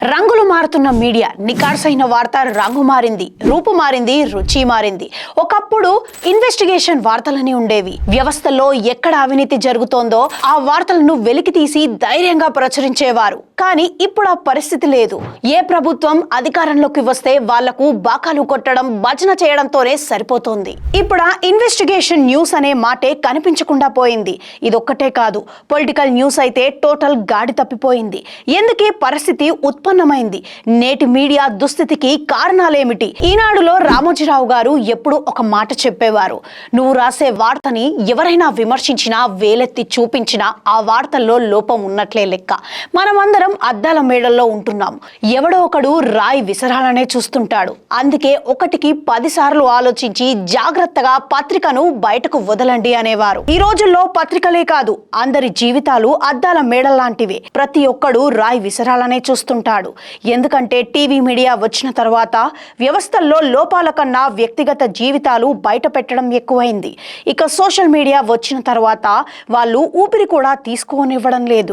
రంగులు మారుతున్న మీడియా, నికార్సైన వార్త రంగు మారింది, రూపు మారింది, రుచి మారింది. ఒకప్పుడు ఇన్వెస్టిగేషన్ వార్తలని ఉండేవి. వ్యవస్థలో ఎక్కడ అవినీతి జరుగుతోందో ఆ వార్తలను వెలికి తీసి ధైర్యంగా ప్రచురించేవారు. కానీ ఇప్పుడు ఆ పరిస్థితి లేదు. ఏ ప్రభుత్వం అధికారంలోకి వస్తే వాళ్లకు బాకాలు కొట్టడం, భజన చేయడంతోనే సరిపోతోంది. ఇప్పుడు ఆ ఇన్వెస్టిగేషన్ న్యూస్ అనే మాటే కనిపించకుండా పోయింది. ఇదొక్కటే కాదు, పొలిటికల్ న్యూస్ అయితే టోటల్ గాడి తప్పిపోయింది. ఎందుకే పరిస్థితి ఉత్పన్నమైంది? నేటి మీడియా దుస్థితికి కారణాలేమిటి? ఈనాడులో రామోజీరావు గారు ఎప్పుడు ఒక మాట చెప్పేవారు, నువ్వు రాసే వార్తని ఎవరైనా విమర్శించినా, వేలెత్తి చూపించినా ఆ వార్తల్లో లోపం ఉన్నట్లే లెక్క. మనమందరం అద్దాల మేడల్లో ఉంటున్నాం. ఎవడో ఒకడు రాయి విసరాలనే చూస్తుంటాడు. అందుకే ఒకటికి 10 సార్లు ఆలోచించి జాగ్రత్తగా పత్రికను బయటకు వదలండి అనేవారు. ఈ రోజుల్లో పత్రికలే కాదు, అందరి జీవితాలు అద్దాల మేడల్లాంటివే. ప్రతి ఒక్కడు రాయి విసరాలనే చూస్తుంటాడు. ఎందుకంటే టీవీ మీడియా వచ్చిన తర్వాత వ్యవస్థల్లో లోపాల కన్నా వ్యక్తిగత జీవితాలు బయట పెట్టడం ఎక్కువైంది. ఇక సోషల్ మీడియా వచ్చిన తర్వాత వాళ్ళు ఊపిరి కూడా తీసుకోనివ్వడం లేదు.